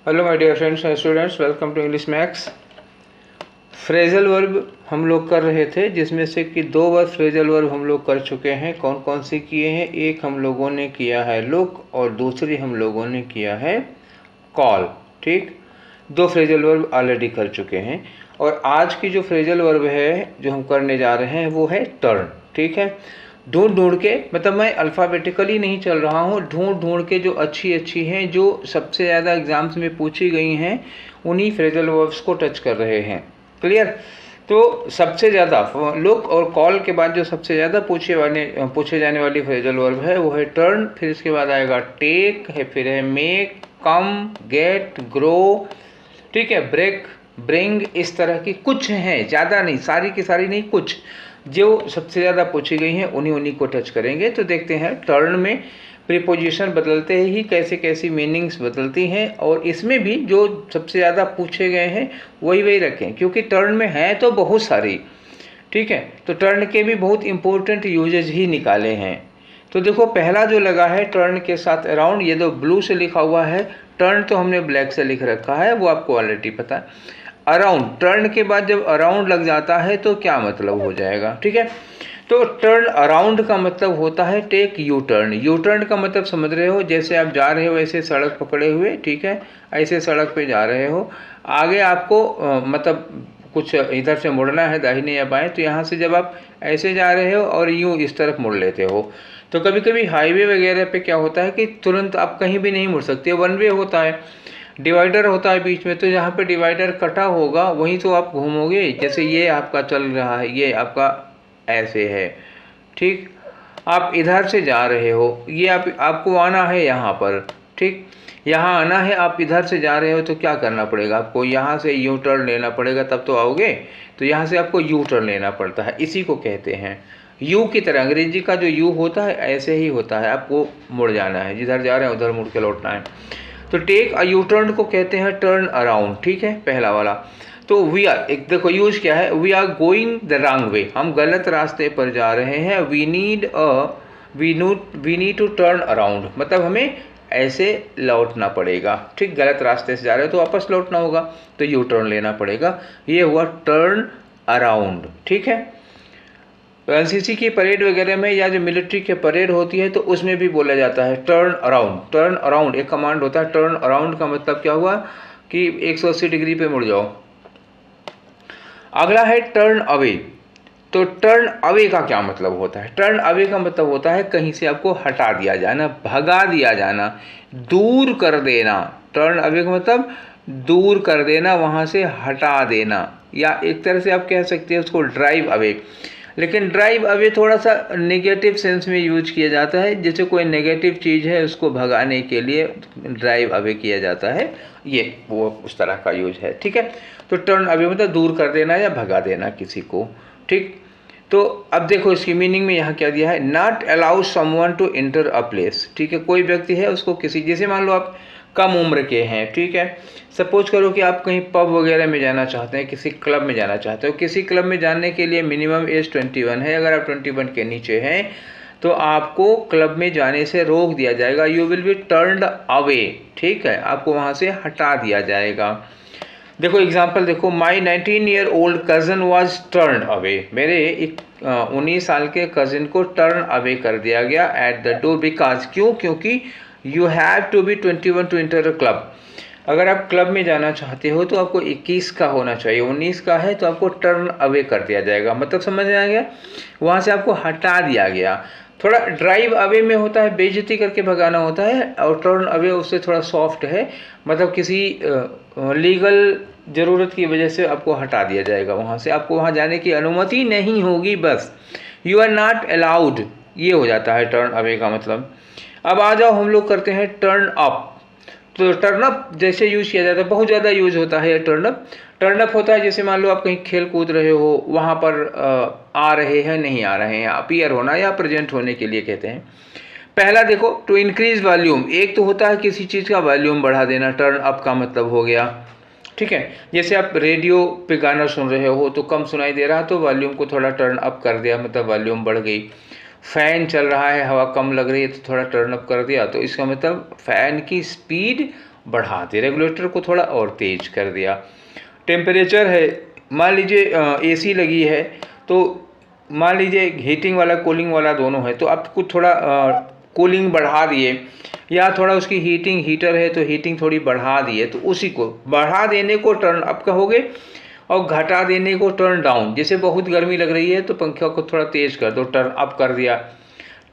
Hello my dear friends and students, welcome to English max. Phrasal verb हम लोग कर रहे थे, जिसमें से कि 2 बार फ्रेजल वर्ब हम लोग कर चुके हैं। कौन कौन से किए हैं? एक हम लोगों ने किया है लुक और दूसरी हम लोगों ने किया है कॉल। ठीक, 2 फ्रेजल वर्ब ऑलरेडी कर चुके हैं। और आज की जो फ्रेजल वर्ब है जो हम करने जा रहे हैं वो है टर्न। ठीक है, ढूंढ ढूंढ के, मतलब मैं अल्फ़ाबेटिकली नहीं चल रहा हूँ, ढूंढ ढूंढ के जो अच्छी अच्छी हैं, जो सबसे ज़्यादा एग्जाम्स में पूछी गई हैं, उन्हीं फ्रेजल वर्ब्स को टच कर रहे हैं। क्लियर? तो सबसे ज़्यादा लुक और कॉल के बाद जो सबसे ज़्यादा पूछे जाने वाली फ्रेजल वर्ब है वो है टर्न। फिर इसके बाद आएगा टेक है, फिर है मेक, कम, गेट, ग्रो, ठीक है, ब्रेक, ब्रिंग। इस तरह की कुछ हैं, ज़्यादा नहीं, सारी की सारी नहीं, कुछ जो सबसे ज़्यादा पूछी गई हैं उन्हीं को टच करेंगे। तो देखते हैं टर्न में प्रीपोजिशन बदलते ही कैसे कैसी मीनिंग्स बदलती हैं, और इसमें भी जो सबसे ज़्यादा पूछे गए हैं वही रखें, क्योंकि टर्न में हैं तो बहुत सारी। ठीक है, तो टर्न के भी बहुत इंपॉर्टेंट यूजेज ही निकाले हैं। तो देखो, पहला जो लगा है टर्न के साथ अराउंड, ये तो ब्लू से लिखा हुआ है। टर्न तो हमने ब्लैक से लिख रखा है, वो आपको ऑलरेडी पता है। अराउंड, टर्न के बाद जब अराउंड लग जाता है तो क्या मतलब हो जाएगा? ठीक है, तो टर्न अराउंड का मतलब होता है take U turn. U turn का मतलब समझ रहे हो, जैसे आप जा रहे हो ऐसे सड़क पकड़े हुए, ठीक है, ऐसे सड़क पे जा रहे हो, आगे आपको मतलब कुछ इधर से मुड़ना है दाहिने या बाएं, तो यहाँ से जब आप ऐसे जा रहे हो और यूँ इस तरफ मुड़ लेते हो, तो कभी कभी हाईवे वगैरह पे क्या होता है कि तुरंत आप कहीं भी नहीं मुड़ सकते, वन वे होता है, डिवाइडर होता है बीच में, तो जहाँ पे डिवाइडर कटा होगा वहीं तो आप घूमोगे। जैसे ये आपका चल रहा है, ये आपका ऐसे है, ठीक, आप इधर से जा रहे हो, ये आपको आना है यहाँ पर, ठीक, यहाँ आना है, आप इधर से जा रहे हो, तो क्या करना पड़ेगा आपको? यहाँ से यू टर्न लेना पड़ेगा, तब तो आओगे। तो यहाँ से आपको यू टर्न लेना पड़ता है, इसी को कहते हैं यू की तरह। अंग्रेजी का जो यू होता है ऐसे ही होता है, आपको मुड़ जाना है, जिधर जा रहे हैं उधर मुड़ के लौटना है। तो टेक अ यू टर्न को कहते हैं टर्न अराउंड। ठीक है, पहला वाला। तो वी आर, एक देखो यूज क्या है, we are going the wrong way, हम गलत रास्ते पर जा रहे हैं। We need to turn around, मतलब हमें ऐसे लौटना पड़ेगा। ठीक, गलत रास्ते से जा रहे हो तो वापस लौटना होगा, तो यू टर्न लेना पड़ेगा। ये हुआ टर्न अराउंड। ठीक है, एनसीसी की परेड वगैरह में या जो मिलिट्री की परेड होती है तो उसमें भी बोला जाता है टर्न अराउंड। टर्न अराउंड एक कमांड होता है। टर्न अराउंड का मतलब क्या हुआ कि 180 डिग्री पे मुड़ जाओ। अगला है टर्न अवे। तो टर्न अवे का क्या मतलब होता है? टर्न अवे का मतलब होता है कहीं से आपको हटा दिया जाना, भगा दिया जाना, दूर कर देना। टर्न अवे का मतलब दूर कर देना, वहाँ से हटा देना, या एक तरह से आप कह सकते हैं उसको ड्राइव अवे। लेकिन ड्राइव अवे थोड़ा सा नेगेटिव सेंस में यूज किया जाता है, जैसे कोई नेगेटिव चीज़ है उसको भगाने के लिए ड्राइव अवे किया जाता है, ये वो उस तरह का यूज है। ठीक है, तो टर्न अवे मतलब दूर कर देना या भगा देना किसी को। ठीक, तो अब देखो इसकी मीनिंग में यहाँ क्या दिया है, not allow someone to enter a place. ठीक है, कोई व्यक्ति है उसको किसी, जैसे मान लो आप कम उम्र के हैं, ठीक है, सपोज करो कि आप कहीं पब वगैरह में जाना चाहते हैं, किसी क्लब में जाना चाहते हो। किसी क्लब में जाने के लिए मिनिमम एज 21 है। अगर आप 21 के नीचे हैं तो आपको क्लब में जाने से रोक दिया जाएगा, you will be turned away. ठीक है, आपको वहाँ से हटा दिया जाएगा। देखो एग्जाम्पल देखो, माई 19 year old cousin was turn away. मेरे एक 19 साल के कज़न को टर्न अवे कर दिया गया एट द डोर, बिकॉज, क्यों? क्योंकि you have to be 21 to enter a club. अगर आप क्लब में जाना चाहते हो तो आपको 21 का होना चाहिए, 19 का है तो आपको टर्न अवे कर दिया जाएगा। मतलब समझ में आ गया, वहाँ से आपको हटा दिया गया। थोड़ा ड्राइव अवे में होता है बेइज्जती करके भगाना होता है, और टर्न अवे उससे थोड़ा सॉफ्ट है, मतलब किसी लीगल ज़रूरत की वजह से आपको हटा दिया जाएगा वहाँ से, आपको वहाँ जाने की अनुमति नहीं होगी, बस यू आर नॉट अलाउड, ये हो जाता है टर्न अवे का मतलब। अब आ जाओ हम लोग करते हैं टर्न अप। तो टर्न अप जैसे यूज किया जाता है, बहुत ज़्यादा यूज होता है टर्न अप। टर्न अप होता है जैसे मान लो आप कहीं खेल कूद रहे हो, वहाँ पर आ रहे हैं, नहीं आ रहे हैं, अपीयर होना या प्रेजेंट होने के लिए कहते हैं। पहला देखो, टू इंक्रीज वॉल्यूम, एक तो होता है किसी चीज़ का वॉल्यूम बढ़ा देना, टर्न अप का मतलब हो गया। ठीक है, जैसे आप रेडियो पे गाना सुन रहे हो तो कम सुनाई दे रहा, तो वॉल्यूम को थोड़ा टर्न अप कर दिया, मतलब वॉल्यूम बढ़ गई। फ़ैन चल रहा है, हवा कम लग रही है तो थोड़ा टर्न अप कर दिया, तो इसका मतलब फ़ैन की स्पीड बढ़ा दिया, रेगुलेटर को थोड़ा और तेज कर दिया। टेम्परेचर है, मान लीजिए एसी लगी है, तो मान लीजिए हीटिंग वाला कूलिंग वाला दोनों है, तो आप कुछ थोड़ा कूलिंग बढ़ा दिए, या थोड़ा उसकी हीटर है तो हीटिंग थोड़ी बढ़ा दिए, तो उसी को बढ़ा देने को टर्न अप कहोगे और घटा देने को टर्न डाउन। जैसे बहुत गर्मी लग रही है तो पंखा को थोड़ा तेज कर दो, टर्न अप कर दिया।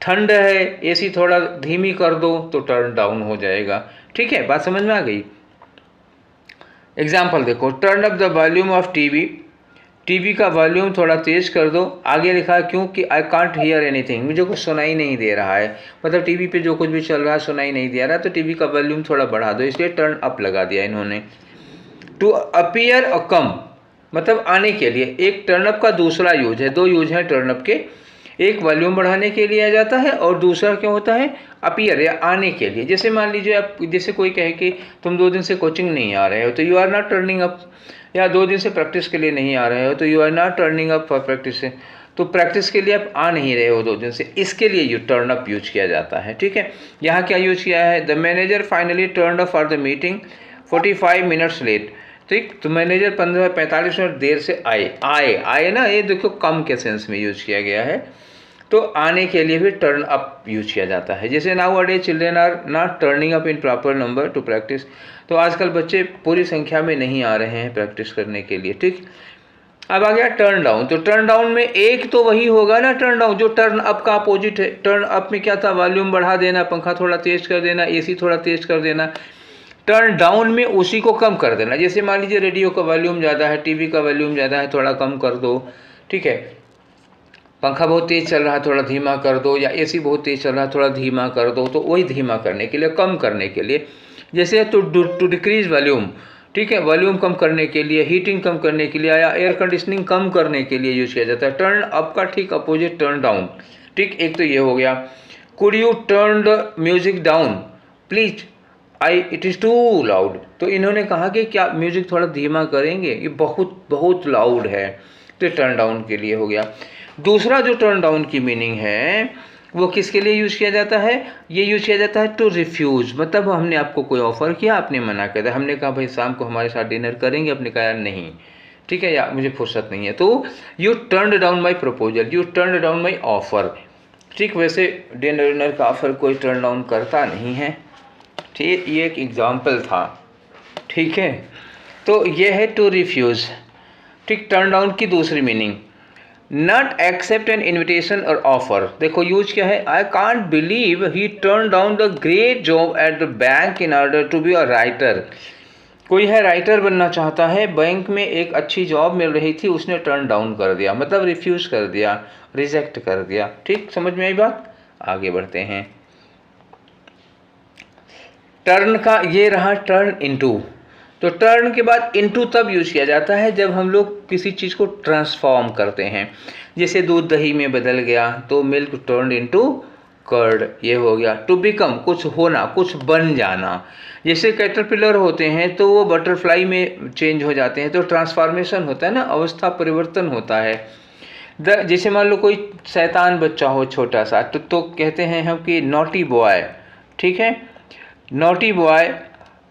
ठंड है, एसी थोड़ा धीमी कर दो तो टर्न डाउन हो जाएगा। ठीक है, बात समझ में आ गई। एग्जाम्पल देखो, turn up the volume of TV, TV का वॉल्यूम थोड़ा तेज कर दो। आगे लिखा है क्योंकि आई कांट हियर एनीथिंग, मुझे कुछ सुनाई नहीं दे रहा है, मतलब टीवी पे जो कुछ भी चल रहा है सुनाई नहीं दे रहा है, तो टीवी का वॉल्यूम थोड़ा बढ़ा दो, इसलिए टर्न अप लगा दिया इन्होंने। टू अपीयर और कम, मतलब आने के लिए। एक टर्न अप का दूसरा यूज है, दो यूज है टर्न अप के, एक वॉल्यूम बढ़ाने के लिए आ जाता है और दूसरा क्या होता है, अपीयर या आने के लिए। जैसे मान लीजिए आप, जैसे कोई कहे कि तुम 2 दिन से कोचिंग नहीं आ रहे हो, तो you are not turning up, या 2 दिन से प्रैक्टिस के लिए नहीं आ रहे हो तो you are not turning up for practice, तो प्रैक्टिस के लिए आप आ नहीं रहे हो 2 दिन से, इसके लिए यू टर्न अप यूज किया जाता है। ठीक है, यहाँ क्या यूज किया है, the manager finally turn up for the meeting 45 minutes late. ठीक, तो मैनेजर 45 मिनट देर से आए ना, ये देखो कम के सेंस में यूज किया गया है, तो आने के लिए भी टर्न अप यूज किया जाता है। जैसे nowadays children are not turning up in proper number to practice, तो आजकल बच्चे पूरी संख्या में नहीं आ रहे हैं प्रैक्टिस करने के लिए। ठीक, अब आ गया टर्न डाउन, तो टर्न डाउन में एक तो वही होगा ना टर्न डाउन जो टर्न अप का अपोजिट है। टर्न अप में क्या था, वॉल्यूम बढ़ा देना, पंखा थोड़ा तेज कर देना, एसी थोड़ा तेज कर देना। टर्न डाउन में उसी को कम कर देना, जैसे मान लीजिए रेडियो का वॉल्यूम ज़्यादा है, टीवी का वॉल्यूम ज़्यादा है, थोड़ा कम कर दो। ठीक है, पंखा बहुत तेज़ चल रहा है, थोड़ा धीमा कर दो, या एसी बहुत तेज़ चल रहा है, थोड़ा धीमा कर दो, तो वही धीमा करने के लिए, कम करने के लिए। जैसे टू डिक्रीज वॉल्यूम, ठीक है, वॉल्यूम कम करने के लिए, हीटिंग कम करने के लिए, या एयर कंडीशनिंग कम करने के लिए यूज किया जाता है। टर्न अप का ठीक अपोजिट टर्न डाउन। ठीक, एक तो ये हो गया। Could you turn the music down please, it is too loud, तो इन्होंने कहा कि क्या म्यूजिक थोड़ा धीमा करेंगे, ये बहुत लाउड है, तो टर्न डाउन के लिए हो गया। दूसरा जो टर्न डाउन की मीनिंग है वो किसके लिए यूज किया जाता है, ये यूज किया जाता है टू रिफ्यूज, मतलब हमने आपको कोई ऑफर किया, आपने मना कर दिया। हमने कहा भाई शाम को हमारे साथ डिनर करेंगे, आपने कहा यार नहीं, ठीक है, या मुझे फुर्सत नहीं है, तो U turn down my proposal, U turn down my offer. ठीक, वैसे डिनर का ऑफर कोई टर्न डाउन करता नहीं है। ठीक, ये एक एग्जाम्पल था। ठीक है, तो ये है टू रिफ्यूज। ठीक, टर्न डाउन की दूसरी meaning, not accept an invitation और ऑफर। देखो यूज क्या है, I can't believe he turn down the great job at the bank in order to be a writer. कोई है राइटर बनना चाहता है, बैंक में एक अच्छी जॉब मिल रही थी, उसने टर्न डाउन कर दिया, मतलब रिफ्यूज कर दिया, रिजेक्ट कर दिया। ठीक, समझ में आई बात, आगे बढ़ते हैं। टर्न का ये रहा टर्न इनटू, तो टर्न के बाद इनटू तब यूज किया जाता है जब हम लोग किसी चीज़ को ट्रांसफॉर्म करते हैं। जैसे दूध दही में बदल गया तो मिल्क टर्न इनटू कर्ड, ये हो गया। टू बिकम, कुछ होना, कुछ बन जाना। जैसे कैटरपिलर होते हैं तो वो बटरफ्लाई में चेंज हो जाते हैं, तो ट्रांसफॉर्मेशन होता है ना, अवस्था परिवर्तन होता है। जैसे मान लो कोई शैतान बच्चा हो छोटा सा, तो कहते हैं हम कि नॉटी बॉय। ठीक है, नॉटी बॉय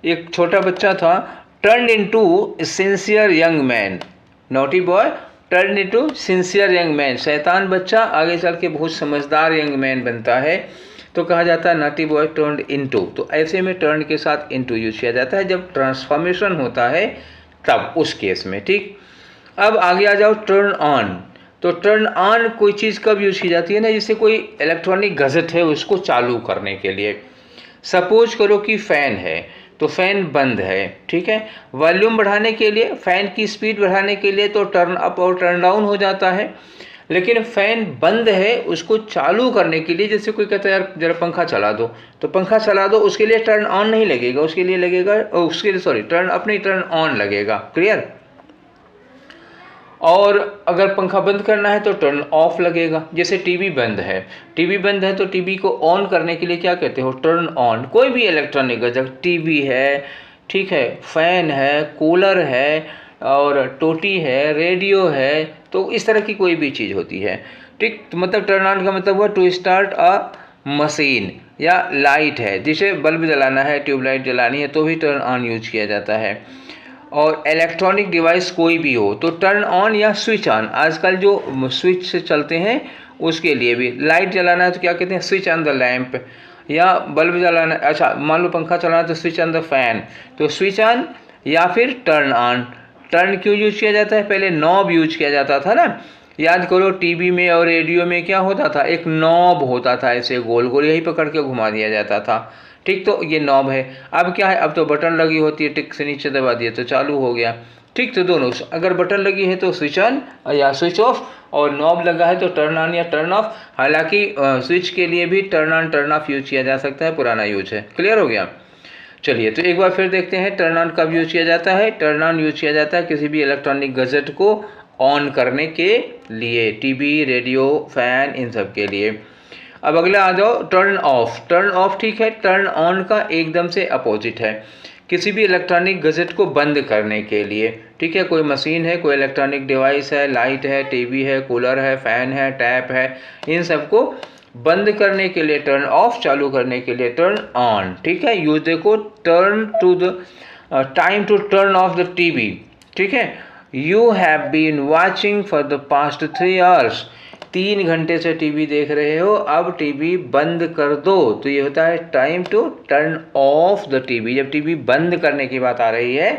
एक छोटा बच्चा था, turn into sincere young man. Naughty boy turn into sincere young man, शैतान बच्चा आगे चल के बहुत समझदार यंग मैन बनता है, तो कहा जाता है नॉटी बॉय टर्न इनटू। तो ऐसे में टर्न के साथ इनटू यूज किया जाता है जब ट्रांसफॉर्मेशन होता है, तब उस केस में। ठीक, अब आगे आ जाओ टर्न ऑन। तो टर्न ऑन कोई चीज़ कब यूज की जाती है ना, जैसे कोई इलेक्ट्रॉनिक गैजेट है उसको चालू करने के लिए। सपोज करो कि फ़ैन है, तो फ़ैन बंद है। ठीक है, वॉल्यूम बढ़ाने के लिए, फ़ैन की स्पीड बढ़ाने के लिए तो टर्न अप और टर्न डाउन हो जाता है। लेकिन फ़ैन बंद है, उसको चालू करने के लिए, जैसे कोई कहता है यार जरा पंखा चला दो, तो पंखा चला दो, उसके लिए टर्न ऑन नहीं लगेगा, उसके लिए लगेगा, टर्न अप नहीं, टर्न ऑन लगेगा। क्लियर। और अगर पंखा बंद करना है तो टर्न ऑफ लगेगा। जैसे टीवी बंद है, टीवी बंद है तो टीवी को ऑन करने के लिए क्या कहते हो, टर्न ऑन। कोई भी इलेक्ट्रॉनिक गैजेट, टीवी है, ठीक है, फैन है, कूलर है, और टोटी है, रेडियो है, तो इस तरह की कोई भी चीज़ होती है। ठीक, तो मतलब टर्न ऑन का मतलब हुआ टू स्टार्ट अ मशीन, या लाइट है, जिसे बल्ब जलाना है, ट्यूबलाइट जलानी है, तो भी टर्न ऑन यूज किया जाता है। और इलेक्ट्रॉनिक डिवाइस कोई भी हो तो टर्न ऑन या स्विच ऑन, आजकल जो स्विच से चलते हैं उसके लिए भी। लाइट जलाना है तो क्या कहते हैं, स्विच ऑन द लैंप, या बल्ब जलाना, अच्छा मान लो पंखा चलाना है तो स्विच ऑन द फैन, तो स्विच ऑन या फिर टर्न ऑन। टर्न क्यों यूज किया जाता है, पहले नॉब यूज किया जाता था ना, याद करो टीवी में और रेडियो में क्या होता था, एक नॉब होता था ऐसे गोल गोल, यही पकड़ के घुमा दिया जाता था, ठीक, तो ये नॉब है। अब क्या है, अब तो बटन लगी होती है, टिक से नीचे दबा दिए तो चालू हो गया, ठीक, तो दोनों, अगर बटन लगी है तो स्विच ऑन या स्विच ऑफ, और नॉब लगा है तो टर्न ऑन या टर्न ऑफ। हालांकि स्विच के लिए भी turn on turn off use किया जा सकता है, पुराना यूज है, क्लियर हो गया। चलिए तो एक बार फिर देखते हैं टर्न ऑन कब यूज किया जाता है। टर्न ऑन यूज किया जाता है किसी भी इलेक्ट्रॉनिक गैजेट को ऑन करने के लिए, टीवी, रेडियो, फैन, इन सब के लिए। अब अगला आ जाओ टर्न ऑफ। टर्न ऑफ ठीक है, टर्न ऑन का एकदम से अपोजिट है, किसी भी इलेक्ट्रॉनिक गैजेट को बंद करने के लिए, ठीक है, कोई मशीन है, कोई इलेक्ट्रॉनिक डिवाइस है, लाइट है, टीवी है, कूलर है, फैन है, टैप है, इन सबको बंद करने के लिए टर्न ऑफ, चालू करने के लिए टर्न ऑन, ठीक है। यूज देखो, turn to the time to turn off the TV, ठीक है। You have been watching for the past 3 hours, 3 घंटे से टीवी देख रहे हो, अब टीवी बंद कर दो, तो ये होता है time to turn off the TV, जब टीवी बंद करने की बात आ रही है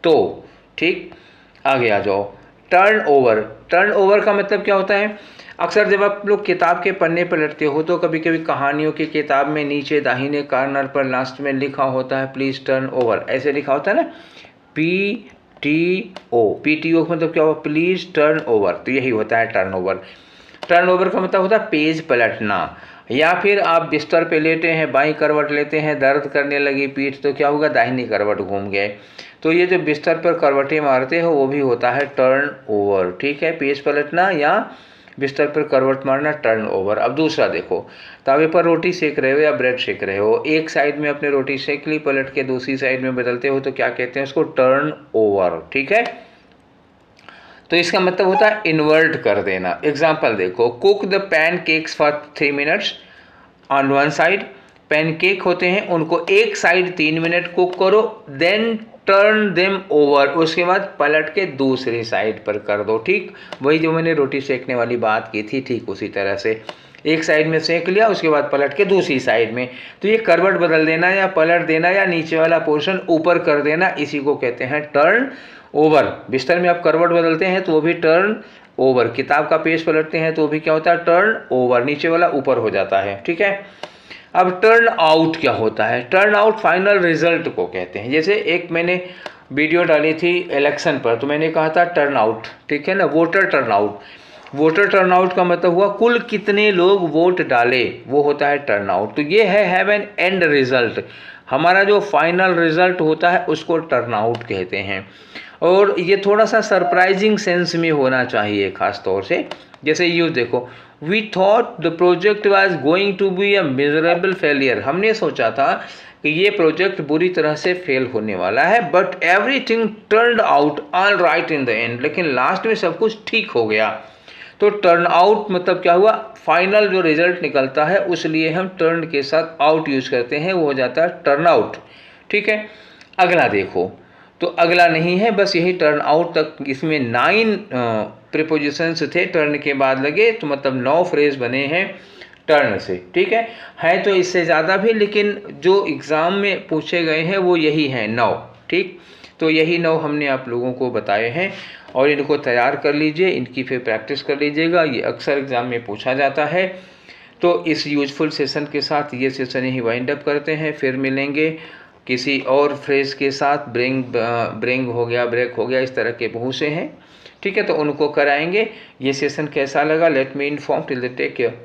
तो, ठीक। आगे आ जाओ, टर्न ओवर। टर्न ओवर का मतलब क्या होता है, अक्सर जब आप लोग किताब के पन्ने पलटते हो तो कभी कभी कहानियों की किताब में नीचे दाहिने कॉर्नर पर लास्ट में लिखा होता है प्लीज़ टर्न ओवर, ऐसे लिखा होता है ना, PTO, PTO का मतलब क्या हुआ, प्लीज़ टर्न ओवर, तो यही होता है टर्न ओवर। टर्न ओवर का मतलब होता है पेज पलटना, या फिर आप बिस्तर पे लेटे हैं, बाईं करवट लेते हैं, दर्द करने लगी पीठ, तो क्या होगा, दाहिनी करवट घूम गए, तो ये जो बिस्तर पर करवटें मारते हो वो भी होता है टर्न ओवर, ठीक है, पेज पलटना या बिस्तर पर करवट मारना, टर्न ओवर। अब दूसरा देखो, तवे पर रोटी सेक रहे हो या ब्रेड सेक रहे हो, एक साइड में अपने रोटी सेक ली, पलट के दूसरी साइड में बदलते हो तो क्या कहते हैं उसको, टर्न ओवर, ठीक है। तो इसका मतलब होता है इन्वर्ट कर देना। एग्जाम्पल देखो, cook the pan cakes for 3 minutes on one side, pancake होते हैं उनको एक साइड 3 मिनट कुक करो, देन टर्न देम ओवर, उसके बाद पलट के दूसरी साइड पर कर दो, ठीक, वही जो मैंने रोटी सेकने वाली बात की थी, ठीक उसी तरह से एक साइड में सेक लिया, उसके बाद पलट के दूसरी साइड में, तो ये करवट बदल देना या पलट देना या नीचे वाला पोर्शन ऊपर कर देना, इसी को कहते हैं टर्न ओवर। बिस्तर में आप करवट बदलते हैं तो वो भी टर्न ओवर, किताब का पेज पलटते हैं तो वो भी क्या होता है, टर्न ओवर, नीचे वाला ऊपर हो जाता है, ठीक है। अब टर्न आउट क्या होता है, टर्न आउट फाइनल रिजल्ट को कहते हैं। जैसे एक मैंने वीडियो डाली थी इलेक्शन पर, तो मैंने कहा था टर्न आउट, ठीक है ना, voter turn out. Voter turn out का मतलब हुआ कुल कितने लोग वोट डाले, वो होता है टर्न आउट। तो ये है हैव एन एंड रिजल्ट, हमारा जो फाइनल रिजल्ट होता है उसको टर्न आउट कहते हैं। और ये थोड़ा सा सरप्राइजिंग सेंस में होना चाहिए खास तौर से, जैसे यूँ देखो, we thought the project was going to be a miserable failure, हमने सोचा था कि ये प्रोजेक्ट बुरी तरह से फेल होने वाला है, but everything turned out all right in the end, लेकिन लास्ट में सब कुछ ठीक हो गया। तो टर्न आउट मतलब क्या हुआ, फाइनल जो रिजल्ट निकलता है, उसलिए हम टर्न के साथ आउट यूज करते हैं, वो हो जाता है टर्न आउट, ठीक है। अगला देखो, तो अगला नहीं है, बस यही टर्न आउट तक, इसमें 9 प्रीपोजिशंस थे टर्न के बाद लगे, तो मतलब 9 फ्रेज बने हैं टर्न से, ठीक है तो इससे ज़्यादा भी, लेकिन जो एग्ज़ाम में पूछे गए हैं वो यही हैं 9, ठीक। तो यही 9 हमने आप लोगों को बताए हैं, और इनको तैयार कर लीजिए, इनकी फिर प्रैक्टिस कर लीजिएगा, ये अक्सर एग्ज़ाम में पूछा जाता है। तो इस यूजफुल सेशन के साथ ये सेशन ही वाइंड अप करते हैं, फिर मिलेंगे किसी और फ्रेज के साथ, ब्रिंग हो गया, ब्रेक हो गया, इस तरह के बहुत से हैं, ठीक है, तो उनको कराएंगे। ये सेशन कैसा लगा, let me inform, till then take care.